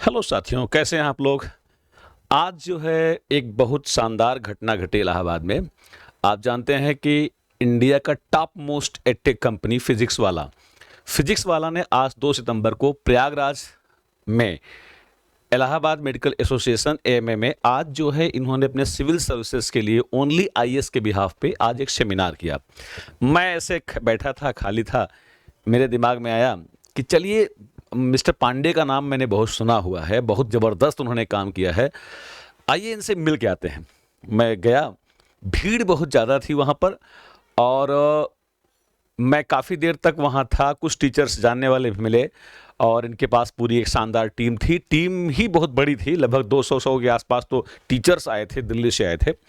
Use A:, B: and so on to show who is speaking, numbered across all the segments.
A: Hello साथियों, कैसे हैं आप लोग। आज जो है एक बहुत शानदार घटना घटी इलाहाबाद में। आप जानते हैं कि इंडिया का top most edtech company physics वाला ने आज 2 सितंबर को प्रयागराज में इलाहाबाद मेडिकल एसोसिएशन एएमए में आज जो है इन्होंने अपने सिविल सर्विसेज के लिए ओनली आईएएस के बिहाफ पे आज एक सेमिनार किया। मैं ऐसे बैठा था, खाली था, मेरे दिमाग में आया कि चलिए, मिस्टर पांडे का नाम मैंने बहुत सुना हुआ है, बहुत ज़बरदस्त उन्होंने काम किया है, आइए इनसे मिल के आते हैं। मैं गया, भीड़ बहुत ज़्यादा थी वहाँ पर, और मैं काफ़ी देर तक वहाँ था। कुछ टीचर्स जानने वाले भी मिले और इनके पास पूरी एक शानदार टीम थी। टीम ही बहुत बड़ी थी, लगभग 200 के आसपास तो टीचर्स आए थे, दिल्ली से आए थे।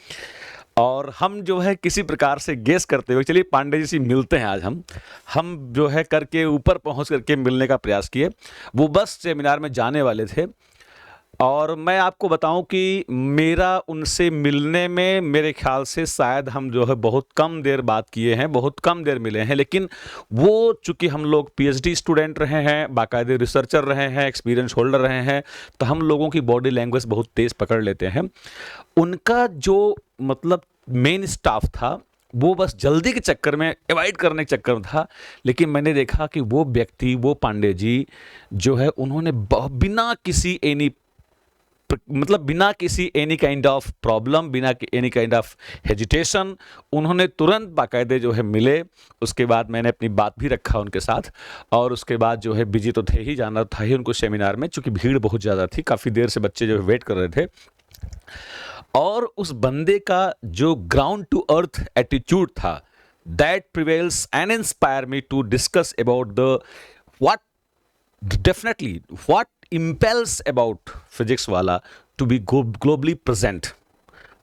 A: और हम जो है किसी प्रकार से गेस करते हुए चलिए पांडे जी से मिलते हैं आज हम जो है करके ऊपर पहुंच करके मिलने का प्रयास किए। वो बस सेमिनार में जाने वाले थे और मैं आपको बताऊं कि मेरा उनसे मिलने में मेरे ख्याल से शायद हम जो है बहुत कम देर बात किए हैं, बहुत कम देर मिले हैं। लेकिन वो चूंकि हम लोग पीएचडी स्टूडेंट रहे हैं, बाकायदे रिसर्चर रहे हैं, एक्सपीरियंस होल्डर रहे हैं, तो हम लोगों की बॉडी लैंग्वेज बहुत तेज़ पकड़ लेते हैं। उनका जो मतलब मेन स्टाफ था वो बस जल्दी के चक्कर में, अवॉइड करने के चक्कर में था। लेकिन मैंने देखा कि वो व्यक्ति, वो पांडे जी जो है, उन्होंने बिना किसी बिना किसी एनी काइंड ऑफ प्रॉब्लम, बिना एनी काइंड ऑफ हेजिटेशन, उन्होंने तुरंत बाकायदे जो है मिले। उसके बाद मैंने अपनी बात भी रखा उनके साथ, और उसके बाद जो है बिजी तो थे ही, जाना था ही उनको सेमिनार में, चूंकि भीड़ बहुत ज़्यादा थी, काफ़ी देर से बच्चे जो है वेट कर रहे थे। और उस बंदे का जो ग्राउंड टू अर्थ एटीट्यूड था, that prevails and inspire me to discuss about the what definitely what impels about Physics Wallah to be globally present.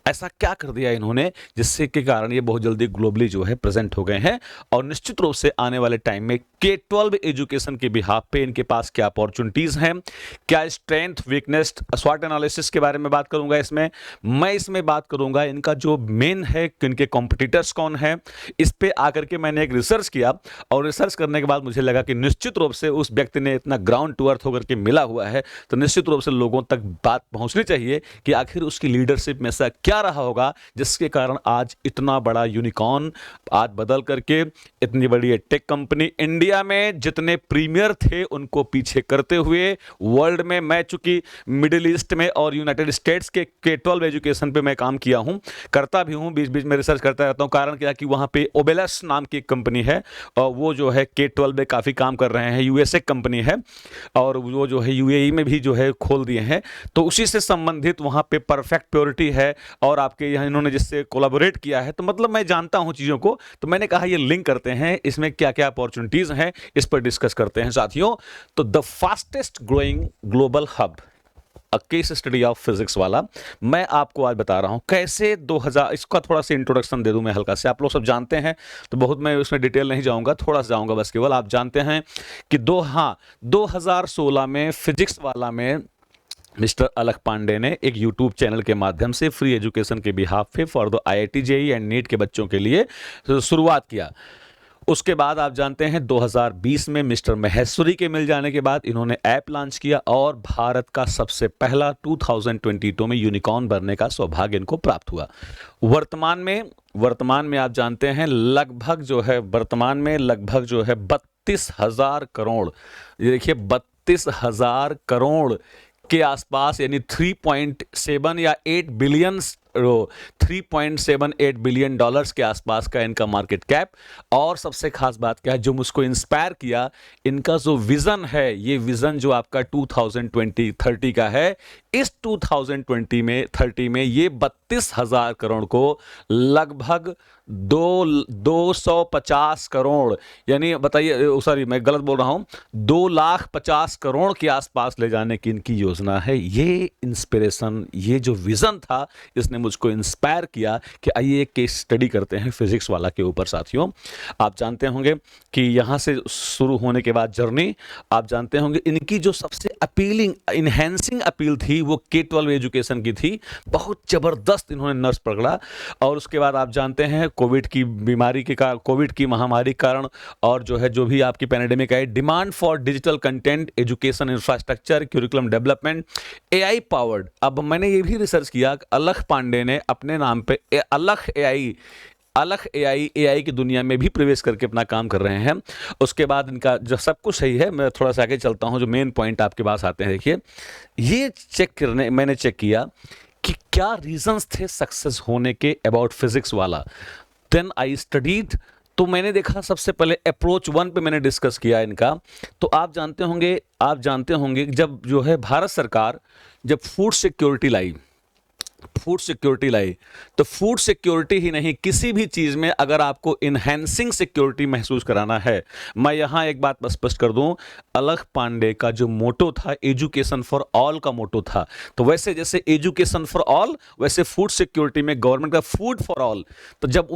A: ऐसा क्या कर दिया इन्होंने जिससे के कारण ये बहुत जल्दी ग्लोबली जो है प्रेजेंट हो गए हैं। और निश्चित रूप से आने वाले टाइम में K-12 एजुकेशन के बिहाफ पे इनके पास क्या अपॉर्चुनिटीज हैं, क्या स्ट्रेंथ, वीकनेस, स्वॉट एनालिसिस के बारे में बात करूंगा इसमें। मैं इसमें बात करूंगा इनका जो मेन है कि इनके कॉम्पिटिटर्स कौन है। इस पे आकर के मैंने एक रिसर्च किया, और रिसर्च करने के बाद मुझे लगा कि निश्चित रूप से उस व्यक्ति ने इतना ग्राउंड टू अर्थ होकर के मिला हुआ है, तो निश्चित रूप से लोगों तक बात पहुंचनी चाहिए कि आखिर उसकी लीडरशिप में ऐसा क्या रहा होगा जिसके कारण आज इतना बड़ा यूनिकॉर्न आज बदल करके इतनी बड़ी टेक कंपनी इंडिया में जितने प्रीमियर थे उनको पीछे करते हुए वर्ल्ड में, मैं चूंकि मिडिल ईस्ट में और यूनाइटेड स्टेट्स के K-12 एजुकेशन पे मैं काम किया हूं, करता भी हूं, बीच बीच में रिसर्च करता रहता हूं। कारण क्या कि वहां पे ओबेलस नाम की एक कंपनी है और वो जो है K-12 में काफी काम कर रहे हैं। यूएसए कंपनी है और वो जो है यूएई में भी जो है खोल दिए हैं, तो उसी से संबंधित वहां पे परफेक्ट प्योरिटी है। और आपके यहाँ इन्होंने जिससे कोलैबोरेट किया है, तो मतलब मैं जानता हूं चीज़ों को, तो मैंने कहा ये लिंक करते हैं, इसमें क्या क्या अपॉर्चुनिटीज़ हैं, इस पर डिस्कस करते हैं साथियों। तो the fastest growing global hub, a case study of physics वाला, मैं आपको आज बता रहा हूं कैसे 2000, इसका थोड़ा सा इंट्रोडक्शन दे दूं मैं हल्का से। आप लोग सब जानते हैं तो बहुत मैं उसमें डिटेल नहीं जाऊंगा, थोड़ा सा जाऊंगा बस। केवल आप जानते हैं कि 2016 में फिजिक्स वाला में मिस्टर अलख पांडे ने एक यूट्यूब चैनल के माध्यम से फ्री एजुकेशन के बिहाफ पे for the IIT JEE and NEET के बच्चों के लिए शुरुआत किया। उसके बाद आप जानते हैं 2020 में मिस्टर महेश्वरी के मिल जाने के बाद इन्होंने ऐप लॉन्च किया और भारत का सबसे पहला 2022 में यूनिकॉर्न बनने का सौभाग्य इनको प्राप्त हुआ। वर्तमान में आप जानते हैं लगभग जो है 32,000 करोड़, ये देखिए 32,000 करोड़ के आसपास, यानी 3.7 या 8 बिलियन, $3.78 बिलियन के आसपास का इनका मार्केट कैप। और सबसे खास बात क्या है, जो मुझको इंस्पायर किया, इनका जो विजन है, ये विजन जो आपका 2020-30 का है, इस 2030 में ये 32,000 करोड़ को लगभग 250 करोड़, यानी बताइए, सॉरी मैं गलत बोल रहा हूं, 2,50,000 करोड़ के आसपास ले जाने की इनकी योजना है। ये इंस्पिरेशन, ये जो विजन था, इसने मुझको इंस्पायर किया कि आइए एक केस स्टडी करते हैं फिजिक्स वाला के ऊपर साथियों। आप जानते होंगे कि यहां से शुरू होने के बाद जर्नी, आप जानते होंगे इनकी जो सबसे अपीलिंग, इनहेंसिंग अपील थी, थी वो K-12 एजुकेशन की थी। बहुत ज़बरदस्त इन्होंने नर्स पकड़ा। और उसके बाद आप जानते हैं कोविड की बीमारी के कारण, कोविड की महामारी के कारण, और जो है जो भी आपकी pandemic I, demand for digital content, education infrastructure, curriculum development, AI powered. अब मैंने ये भी रिसर्च किया, अलख पांडे ने अपने नाम पे अलख एआई की दुनिया में भी प्रवेश करके अपना काम कर रहे हैं। उसके बाद इनका जो सब कुछ सही है, मैं थोड़ा सा आगे चलता हूं, जो मेन पॉइंट आपके पास आते हैं। देखिए, ये मैंने चेक किया कि क्या रीजंस थे सक्सेस होने के अबाउट फिजिक्स वाला। देन आई स्टडीड, तो मैंने देखा सबसे पहले अप्रोच 1 पे मैंने डिस्कस किया इनका। तो आप जानते होंगे जब जो है भारत सरकार जब फूड सिक्योरिटी लाई, तो फूड सिक्योरिटी ही नहीं, किसी भी चीज में अगर आपको इनहैंसिंग सिक्योरिटी महसूस कराना है, मैं यहां एक बात स्पष्ट कर दूं, अलख पांडे का जो मोटो था एजुकेशन फॉर ऑल का मोटो था। तो वैसे जैसे एजुकेशन फॉर ऑल, वैसे फूड सिक्योरिटी में गवर्नमेंट का फूड फॉर ऑल। तो जब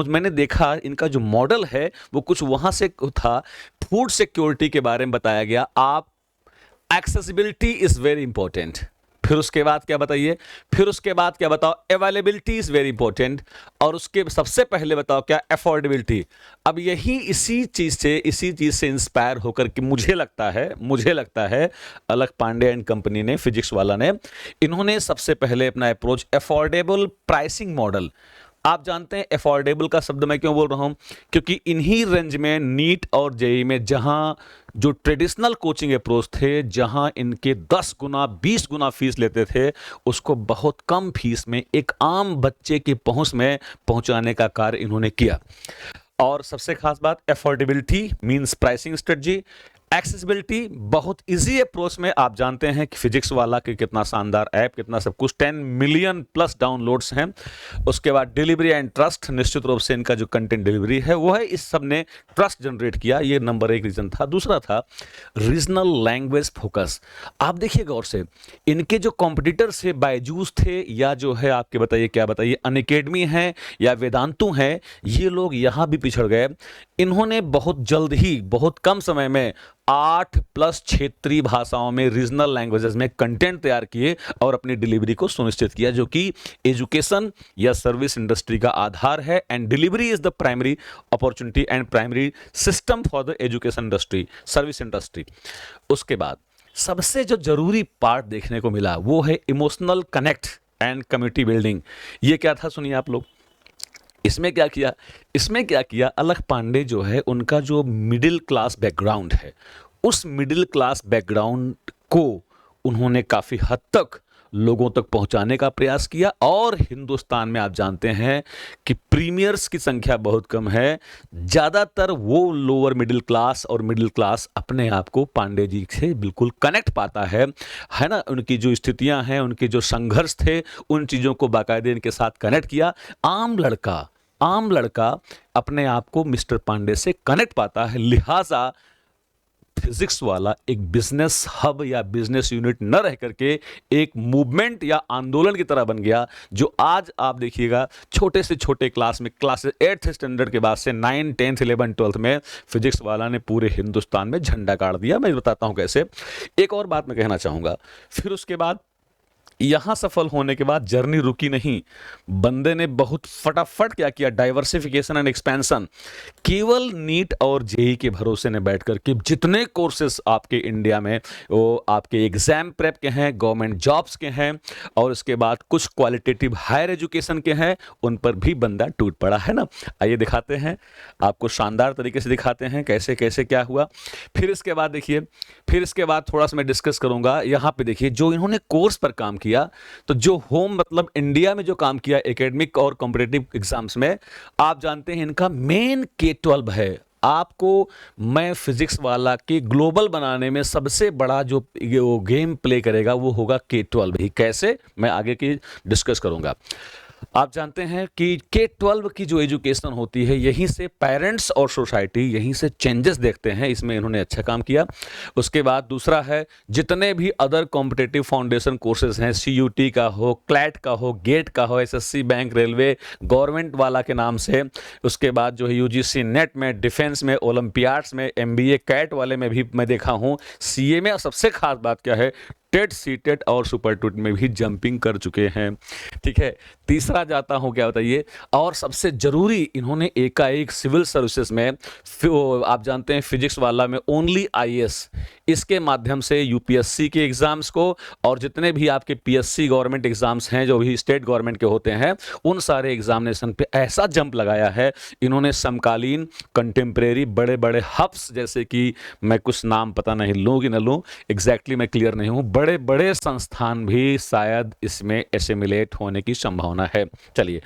A: मैंने देखा इनका जो मॉडल है वो कुछ वहां से था, फूड सिक्योरिटी के बारे में बताया गया, आप एक्सेसिबिलिटी इज वेरी इंपॉर्टेंट। फिर उसके बाद क्या बताओ, अवेलेबिलिटी इज वेरी इंपॉर्टेंट, और उसके सबसे पहले बताओ क्या, अफोर्डेबिलिटी। अब इसी चीज से इंस्पायर होकर कि मुझे लगता है अलख पांडे एंड कंपनी ने, फिजिक्स वाला ने, इन्होंने सबसे पहले अपना अप्रोच अफोर्डेबल प्राइसिंग मॉडल। आप जानते हैं अफोर्डेबल का शब्द मैं क्यों बोल रहा हूं, क्योंकि इन्हीं रेंज में नीट और जेईई में जहां जो ट्रेडिशनल कोचिंग अप्रोच थे, जहां इनके 10 गुना 20 गुना फीस लेते थे, उसको बहुत कम फीस में एक आम बच्चे की पहुंच में पहुंचाने का कार्य इन्होंने किया। और सबसे खास बात, affordability means pricing strategy, accessibility, बहुत इजी अप्रोच में। आप जानते हैं कि फिजिक्स वाला के कितना शानदार ऐप, कितना सब कुछ, 10 मिलियन प्लस डाउनलोड्स हैं। उसके बाद डिलीवरी एंड ट्रस्ट, निश्चित रूप से इनका जो कंटेंट डिलीवरी है वो है, इस सब ने ट्रस्ट जनरेट किया, ये नंबर 1 रीजन था। दूसरा था रीजनल लैंग्वेज फोकस। आप देखिए गौर से, इनके जो कॉम्पिटिटर्स थे, बायजूस थे, या जो है आपके बताइए अनअकैडमी है या वेदांतु है, ये लोग यहां भी पिछड़ गए। इन्होंने बहुत जल्द ही, बहुत कम समय में 8+ क्षेत्रीय भाषाओं में, रीजनल लैंग्वेजेस में कंटेंट तैयार किए और अपनी डिलीवरी को सुनिश्चित किया, जो कि एजुकेशन या सर्विस इंडस्ट्री का आधार है। And delivery is the primary opportunity and primary system for the education industry, service industry. उसके बाद सबसे जो जरूरी पार्ट देखने को मिला वो है emotional connect and community building. ये क्या था, सुनिए आप लोग। इसमें क्या किया, अलख पांडे जो है, उनका जो मिडिल क्लास बैकग्राउंड है, उस मिडिल क्लास बैकग्राउंड को उन्होंने काफ़ी हद तक लोगों तक पहुंचाने का प्रयास किया। और हिंदुस्तान में आप जानते हैं कि प्रीमियर्स की संख्या बहुत कम है, ज़्यादातर वो लोअर मिडिल क्लास और मिडिल क्लास अपने आप को पांडे जी से बिल्कुल कनेक्ट पाता है ना। उनकी जो स्थितियां हैं, उनके जो संघर्ष थे, उन चीज़ों को बाकायदे इनके साथ कनेक्ट किया। आम लड़का अपने आप को मिस्टर पांडे से कनेक्ट पाता है, लिहाजा फिजिक्स वाला एक बिजनेस हब या बिजनेस यूनिट न रह करके एक मूवमेंट या आंदोलन की तरह बन गया, जो आज आप देखिएगा छोटे से छोटे क्लास में, क्लासेस 8th स्टैंडर्ड के बाद से 9, 10th, 11, 12th में फिजिक्स वाला ने पूरे हिंदुस्तान में झंडा गाड़ दिया। मैं बताता हूं कैसे। एक और बात मैं कहना चाहूंगा, फिर उसके बाद यहां सफल होने के बाद जर्नी रुकी नहीं, बंदे ने बहुत फटाफट क्या किया, डाइवर्सिफिकेशन एंड एक्सपेंशन। केवल नीट और जेईई के भरोसे ने बैठकर के जितने कोर्सेस आपके इंडिया में, वो आपके एग्जाम प्रेप के हैं, गवर्नमेंट जॉब्स के हैं, और इसके बाद कुछ क्वालिटेटिव हायर एजुकेशन के हैं, उन पर भी बंदा टूट पड़ा है ना। आइए दिखाते हैं आपको, शानदार तरीके से दिखाते हैं कैसे कैसे क्या हुआ। फिर इसके बाद देखिए, फिर इसके बाद थोड़ा सा मैं डिस्कस करूंगा। यहां पे देखिए, जो इन्होंने कोर्स पर काम किया, तो जो होम मतलब इंडिया में जो काम किया एकेडमिक और कॉम्पिटिटिव एग्जाम्स में, आप जानते हैं इनका मेन K-12 है। आपको मैं फिजिक्स वाला के ग्लोबल बनाने में सबसे बड़ा जो गेम प्ले करेगा वो होगा K-12 ही। कैसे, मैं आगे की डिस्कस करूंगा। आप जानते हैं कि K-12 की जो एजुकेशन होती है, यहीं से पेरेंट्स और सोसाइटी यहीं से चेंजेस देखते हैं, इसमें इन्होंने अच्छा काम किया। उसके बाद दूसरा है, जितने भी अदर कॉम्पिटिटिव फाउंडेशन कोर्सेज हैं, CUT का हो, क्लैट का हो, गेट का हो, SSC, बैंक, रेलवे, गवर्नमेंट वाला के नाम से, उसके बाद जो है UGC नेट में, डिफेंस में, ओलंपियाड्स में, MBA कैट वाले में भी मैं देखा हूँ, CA में। सबसे खास बात क्या है, टेट, सीटेट और सुपर टूट में भी जंपिंग कर चुके हैं। ठीक है, तीसरा जाता हूँ, क्या बताइए, और सबसे ज़रूरी, इन्होंने एकाएक सिविल सर्विसेज में आप जानते हैं फिजिक्स वाला में ओनली आईएएस, इसके माध्यम से यूपीएससी के एग्ज़ाम्स को और जितने भी आपके पीएससी गवर्नमेंट एग्ज़ाम्स हैं जो भी स्टेट गवर्नमेंट के होते हैं उन सारे एग्जामिनेशन पे ऐसा जंप लगाया है इन्होंने। समकालीन कंटेम्प्रेरी बड़े बड़े हब्स, जैसे कि मैं कुछ नाम पता नहीं लूँ कि न लूँ, एग्जैक्टली मैं क्लियर नहीं हूँ, बड़े बड़े संस्थान भी शायद इसमें एसिमिलेट होने की संभावना है। चलिए,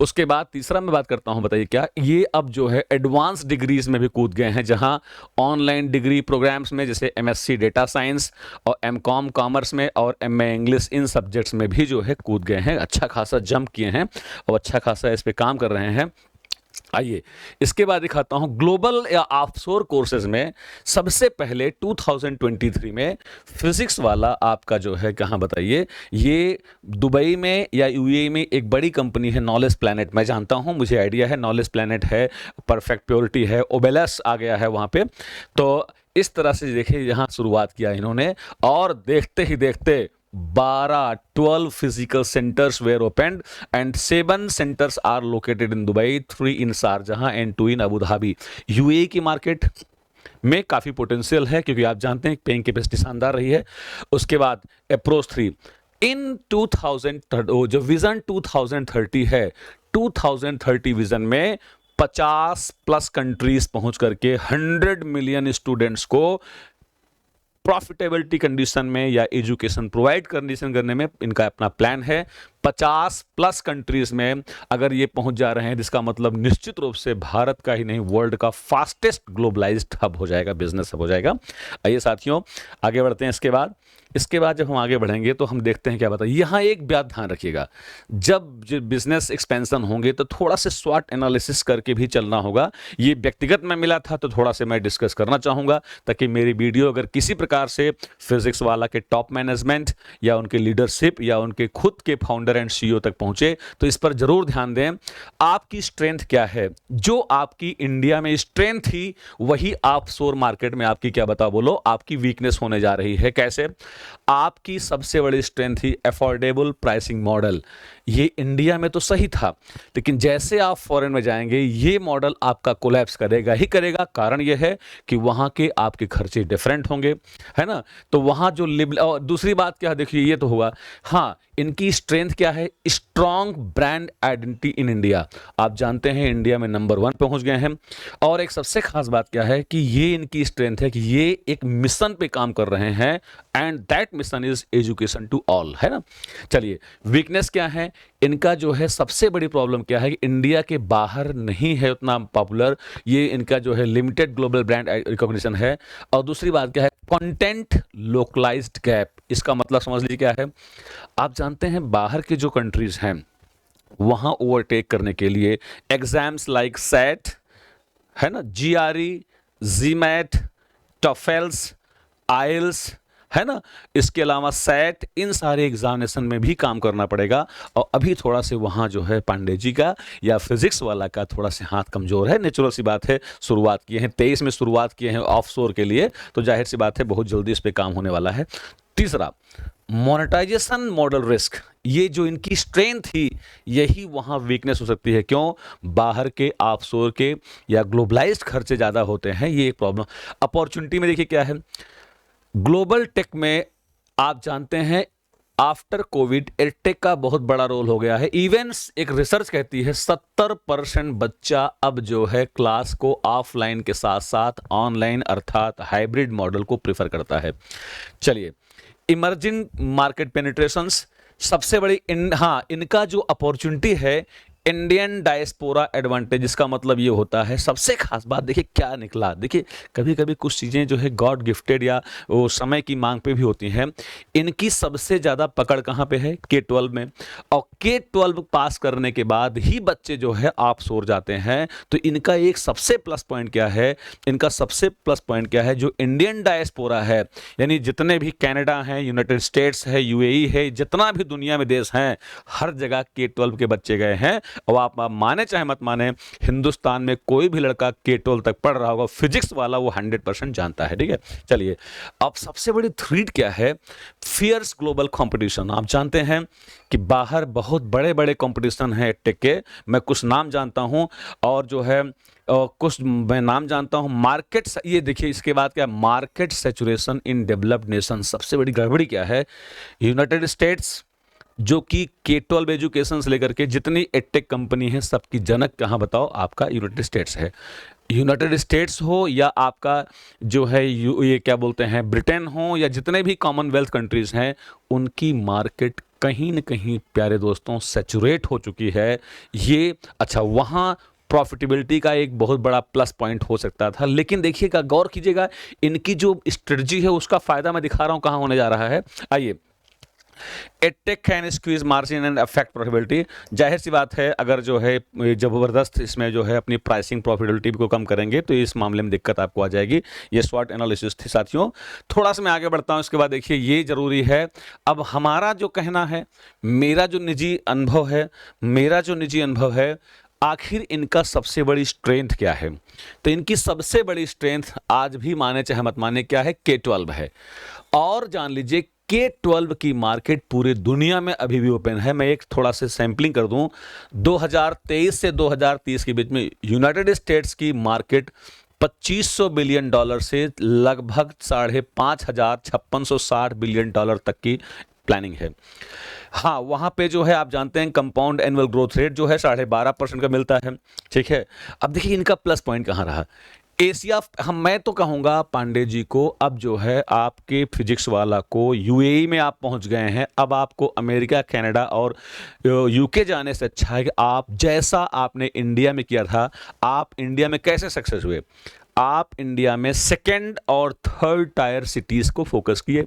A: उसके बाद तीसरा मैं बात करता हूँ, बताइए क्या, ये अब जो है एडवांस डिग्रीज में भी कूद गए हैं, जहां ऑनलाइन डिग्री प्रोग्राम्स में जैसे एमएससी डेटा साइंस और एमकॉम कॉमर्स में और एमए इंग्लिश, इन सब्जेक्ट्स में भी जो है कूद गए हैं, अच्छा खासा जंप किए हैं और अच्छा खासा इस पे काम कर रहे हैं। आइए, इसके बाद दिखाता हूं ग्लोबल या ऑफशोर कोर्सेज में सबसे पहले 2023 में फिजिक्स वाला आपका जो है, कहां बताइए, ये दुबई में या यूएई में एक बड़ी कंपनी है नॉलेज प्लैनेट, मैं जानता हूं, मुझे आइडिया है, नॉलेज प्लैनेट है, परफेक्ट प्योरिटी है, ओबेलस आ गया है वहां पे। तो इस तरह से देखिए यहां शुरुआत किया इन्होंने और देखते ही देखते 12 physical centers were opened and 7 centers are located in Dubai, 3 in Sharjah and 2 in Abu Dhabi। UAE की मार्केट में काफ़ी पोटेंशियल है क्योंकि आप जानते हैं पेइंग कैपेसिटी शानदार रही है। उसके बाद अप्रोच 3 इन 2030, जो विजन 2030 है, 2030 विजन में 50+ कंट्रीज पहुंच करके 100 मिलियन स्टूडेंट्स को प्रॉफिटेबिलिटी कंडीशन में या एजुकेशन प्रोवाइड कंडीशन करने में इनका अपना प्लान है। 50+ कंट्रीज में अगर ये पहुंच जा रहे हैं, जिसका मतलब निश्चित रूप से भारत का ही नहीं वर्ल्ड का फास्टेस्ट ग्लोबलाइज्ड हब हो जाएगा, बिजनेस हब हो जाएगा। आइए साथियों आगे बढ़ते हैं। इसके बाद जब हम आगे बढ़ेंगे तो हम देखते हैं क्या बताइए। यहाँ एक बात ध्यान रखिएगा, जब बिजनेस एक्सपेंशन होंगे तो थोड़ा से स्वॉट एनालिसिस करके भी चलना होगा। ये व्यक्तिगत में मिला था तो थोड़ा से मैं डिस्कस करना चाहूँगा ताकि मेरी वीडियो अगर किसी प्रकार से फिजिक्स वाला के टॉप मैनेजमेंट या उनके लीडरशिप या उनके खुद के फाउंडर एंड सीईओ तक पहुंचे तो इस पर जरूर ध्यान दें। आपकी स्ट्रेंथ क्या है, जो आपकी इंडिया में स्ट्रेंथ थी वही ऑफशोर मार्केट में आपकी क्या बता बोलो आपकी वीकनेस होने जा रही है। कैसे? आपकी सबसे बड़ी स्ट्रेंथ थी अफोर्डेबल प्राइसिंग मॉडल। ये इंडिया में तो सही था, लेकिन जैसे आप फॉरेन में जाएंगे ये मॉडल आपका कोलैप्स करेगा ही करेगा। कारण यह है कि वहां के आपके खर्चे डिफरेंट होंगे, है ना। तो वहां जो और दूसरी बात क्या, देखिए ये तो हुआ। हाँ, इनकी स्ट्रेंथ क्या है? Strong brand identity in India. आप जानते हैं इंडिया में नंबर 1 पहुंच गए हैं। और एक सबसे खास बात क्या है कि ये इनकी स्ट्रेंथ है कि ये एक मिशन पे काम कर रहे हैं and that mission is education to all, है ना। चलिए, वीकनेस क्या है इनका? जो है सबसे बड़ी प्रॉब्लम क्या है कि इंडिया के बाहर नहीं है उतना पॉपुलर, ये इनका जो है लिमिटेड ग्लोबल ब्रांड रिकॉग्निशन है। और दूसरी बात क्या है? Content localized gap. इसका मतलब समझ लीजिए क्या है। आप जानते हैं बाहर के जो कंट्रीज हैं वहां ओवरटेक करने के लिए एग्जाम्स लाइक सेट, है ना, जीआरई, जीमैट, टॉफेल्स, आइल्स, है ना, इसके अलावा सेट, इन सारे एग्जामिनेशन में भी काम करना पड़ेगा। और अभी थोड़ा से वहाँ जो है पांडे जी का या फिजिक्स वाला का थोड़ा से हाथ कमजोर है। नेचुरल सी बात है, शुरुआत किए हैं 23 में शुरुआत किए हैं ऑफशोर के लिए, तो जाहिर सी बात है बहुत जल्दी इस पर काम होने वाला है। तीसरा, मोनेटाइजेशन मॉडल रिस्क। ये जो इनकी स्ट्रेंथ थी यही वहाँ वीकनेस हो सकती है। क्यों? बाहर के ऑफशोर के या ग्लोबलाइज्ड खर्चे ज़्यादा होते हैं, ये एक प्रॉब्लम। अपॉर्चुनिटी में देखिए क्या है, ग्लोबल टेक में आप जानते हैं आफ्टर कोविड एडटेक का बहुत बड़ा रोल हो गया है। इवन एक रिसर्च कहती है 70% बच्चा अब जो है क्लास को ऑफलाइन के साथ साथ ऑनलाइन अर्थात हाइब्रिड मॉडल को प्रेफर करता है। चलिए, इमर्जिंग मार्केट पेनिट्रेशंस सबसे बड़ी इनका जो अपॉर्चुनिटी है इंडियन डायस्पोरा एडवांटेज। इसका मतलब ये होता है, सबसे खास बात देखिए क्या निकला। देखिए कभी कभी कुछ चीज़ें जो है गॉड गिफ्टेड या वो समय की मांग पे भी होती हैं। इनकी सबसे ज़्यादा पकड़ कहाँ पे है? K-12 में। और K-12 पास करने के बाद ही बच्चे जो है ऑफशोर जाते हैं। तो इनका एक सबसे प्लस पॉइंट क्या है? इनका सबसे प्लस पॉइंट क्या है? जो इंडियन डायस्पोरा है, यानी जितने भी कनाडा हैं, यूनाइटेड स्टेट्स है, यूएई है, जितना भी दुनिया में देश हैं, हर जगह K-12 के बच्चे गए हैं और आप माने चाहे मत माने, हिंदुस्तान में कोई भी लड़का के-12 तक पढ़ रहा होगा, फिजिक्स वाला वो 100% जानता है, ठीक है। चलिए, अब सबसे बड़ी थ्रेट क्या है? Fierce global competition. आप जानते हैं कि बाहर बहुत बड़े बड़े कंपटीशन हैं टेक के, मैं कुछ नाम जानता हूं, और जो है कुछ मैं नाम जानता हूं। मार्केट, ये देखिए इसके बाद क्या, market saturation in developed nation. सबसे बड़ी गड़बड़ी क्या है? यूनाइटेड स्टेट्स, जो कि के-12 एजुकेशन से लेकर के जितनी एडटेक कंपनी है सबकी जनक कहाँ बताओ? आपका यूनाइटेड स्टेट्स है। यूनाइटेड स्टेट्स हो या आपका जो है ये क्या बोलते हैं ब्रिटेन हो, या जितने भी कॉमनवेल्थ कंट्रीज हैं, उनकी मार्केट कहीं न कहीं प्यारे दोस्तों सैचुरेट हो चुकी है। ये अच्छा, वहाँ प्रॉफिटेबिलिटी का एक बहुत बड़ा प्लस पॉइंट हो सकता था, लेकिन देखिएगा, गौर कीजिएगा, इनकी जो स्ट्रेटजी है उसका फायदा मैं दिखा रहा हूँ कहाँ होने जा रहा है। आइए, edtech can squeeze margin and affect profitability. जाहिर सी बात है, अगर जो है ज़बरदस्त इसमें जो है अपनी प्राइसिंग प्रॉफिटेबिलिटी को कम करेंगे तो इस मामले में दिक्कत आपको आ जाएगी। ये स्वॉट एनालिसिस थी साथियों। थोड़ा सा मैं आगे बढ़ता हूँ, इसके बाद देखिए ये ज़रूरी है। अब हमारा जो कहना है, मेरा जो निजी अनुभव है, आखिर इनका सबसे बड़ी स्ट्रेंथ क्या है? तो इनकी सबसे बड़ी स्ट्रेंथ आज भी माने चाहे मत माने क्या है? के-12 है। और जान लीजिए, के-12 की मार्केट पूरी दुनिया में अभी भी ओपन है। मैं एक थोड़ा सा सैंपलिंग कर दूं, 2023 से 2030 के बीच में यूनाइटेड स्टेट्स की मार्केट $2500 बिलियन से लगभग 5,5660 बिलियन डॉलर तक की प्लानिंग है। हाँ, वहाँ पे जो है आप जानते हैं कंपाउंड एनुअल ग्रोथ रेट जो है 12.5% का मिलता है, ठीक है। अब देखिए इनका प्लस पॉइंट कहाँ रहा? एशिया, मैं तो कहूँगा पांडे जी को, अब जो है आपके फिजिक्स वाला को यूएई में आप पहुँच गए हैं। अब आपको अमेरिका, कनाडा और यूके जाने से अच्छा है कि आप जैसा आपने इंडिया में किया था, आप इंडिया में कैसे सक्सेस हुए? आप इंडिया में सेकेंड और थर्ड टायर सिटीज़ को फोकस किए।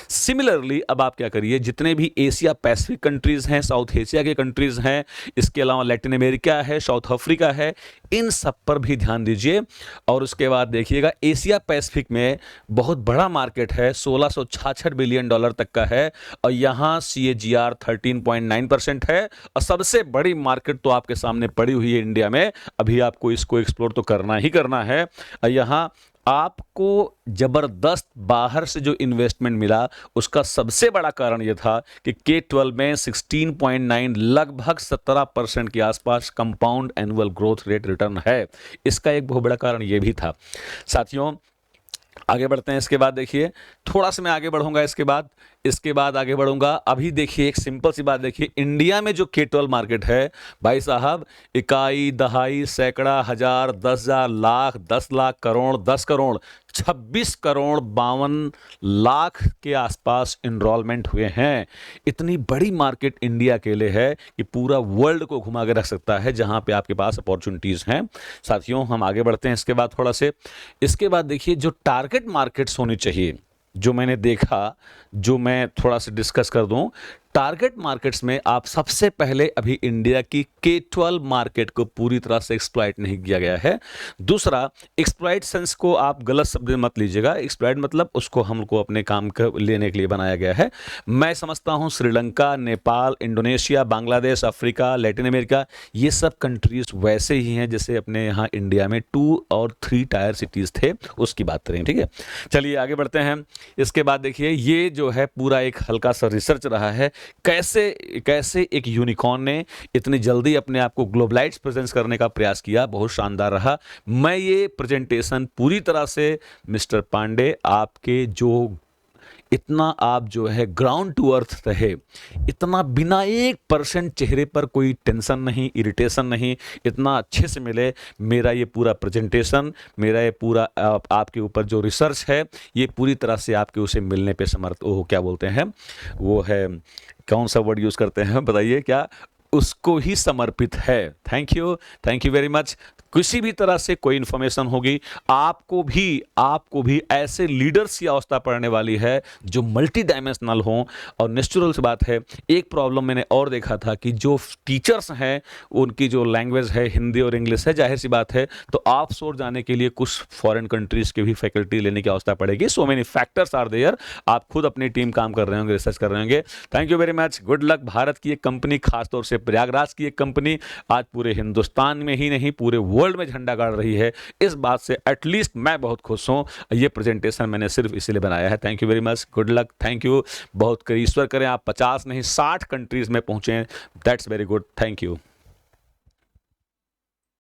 A: सिमिलरली अब आप क्या करिए, जितने भी एशिया पैसिफिक कंट्रीज़ हैं, साउथ एशिया के कंट्रीज़ हैं, इसके अलावा लैटिन अमेरिका है, साउथ अफ्रीका है, इन सब पर भी ध्यान दीजिए। और उसके बाद देखिएगा, एशिया पैसिफिक में बहुत बड़ा मार्केट है, $1666 बिलियन तक का है, और यहाँ CAGR 13.9% है। और सबसे बड़ी मार्केट तो आपके सामने पड़ी हुई है इंडिया में, अभी आपको इसको एक्सप्लोर तो करना ही करना है। यहाँ आपको जबरदस्त बाहर से जो इन्वेस्टमेंट मिला, उसका सबसे बड़ा कारण यह था कि के-12 में 16.9 लगभग 17% के आसपास compound annual growth rate return है। इसका एक बहुत बड़ा कारण यह भी था। साथियों, आगे बढ़ते हैं। इसके बाद देखिए, थोड़ा सा मैं आगे बढ़ूंगा, इसके बाद आगे बढ़ूंगा। अभी देखिए एक सिंपल सी बात देखिए, इंडिया में जो के-12 मार्केट है भाई साहब, इकाई, दहाई, सैकड़ा, हजार, 10,000, लाख, 10 लाख, करोड़, 10 करोड़, 26 करोड़ 52 लाख के आसपास इनरोलमेंट हुए हैं। इतनी बड़ी मार्केट इंडिया के लिए है कि पूरा वर्ल्ड को घुमा के रख सकता है, जहां पे आपके पास अपॉर्चुनिटीज़ हैं। साथियों, हम आगे बढ़ते हैं इसके बाद थोड़ा से। इसके बाद देखिए, जो टारगेट मार्केट्स होनी चाहिए, जो मैंने देखा, जो मैं थोड़ा सा डिस्कस कर दूं, टारगेट मार्केट्स में आप सबसे पहले अभी इंडिया की के-12 मार्केट को पूरी तरह से एक्सप्लॉइट नहीं किया गया है। दूसरा, एक्सप्लॉइट सेंस को आप गलत शब्द में मत लीजिएगा। एक्सप्लॉइट मतलब उसको हमको अपने काम का लेने के लिए बनाया गया है। मैं समझता हूँ Sri Lanka, Nepal, Indonesia, Bangladesh, Africa, Latin America, ये सब कंट्रीज वैसे ही हैं जैसे अपने यहाँ इंडिया में 2 और 3 टायर सिटीज़ थे, उसकी बात करें, ठीक है। चलिए आगे बढ़ते हैं। इसके बाद देखिए, ये जो है पूरा एक हल्का सा रिसर्च रहा है, कैसे एक यूनिकॉर्न ने इतनी जल्दी अपने आप को ग्लोबलाइज्ड प्रेजेंस करने का प्रयास किया। बहुत शानदार रहा। मैं ये प्रेजेंटेशन पूरी तरह से मिस्टर पांडे, आपके जो इतना आप जो है ग्राउंड टू अर्थ रहे, इतना बिना 1% चेहरे पर कोई टेंशन नहीं, इरिटेशन नहीं, इतना अच्छे से मिले। मेरा ये पूरा प्रेजेंटेशन, मेरा ये पूरा आपके ऊपर जो रिसर्च है, ये पूरी तरह से आपके उसे मिलने पे समर्थ, वो क्या बोलते हैं, वो है, कौन सा वर्ड यूज़ करते हैं बताइए, क्या उसको ही समर्पित है। Thank you very much. किसी भी तरह से कोई इन्फॉर्मेशन होगी, आपको भी ऐसे लीडर्स की अवस्था पड़ने वाली है जो मल्टी डायमेंशनल हों। और नेचुरल सी बात है, एक प्रॉब्लम मैंने और देखा था कि जो टीचर्स हैं उनकी जो लैंग्वेज है हिंदी और इंग्लिश है, जाहिर सी बात है, तो ऑफशोर जाने के लिए कुछ फॉरेन कंट्रीज की भी फैकल्टी लेने की अवस्था पड़ेगी। So many factors are there. आप खुद अपनी टीम काम कर रहे होंगे, रिसर्च कर रहे होंगे। Thank you very much, good luck. Bharat की एक कंपनी, खासतौर से प्रयागराज की एक कंपनी आज पूरे हिंदुस्तान में ही नहीं पूरे वर्ल्ड में झंडा गाड़ रही है। इस बात से एटलीस्ट मैं बहुत खुश हूँ। ये प्रेजेंटेशन मैंने सिर्फ इसीलिए बनाया है। Thank you very much, good luck, thank you. बहुत ईश्वर करें आप 50 नहीं 60 कंट्रीज में पहुंचे। That's very good, thank you.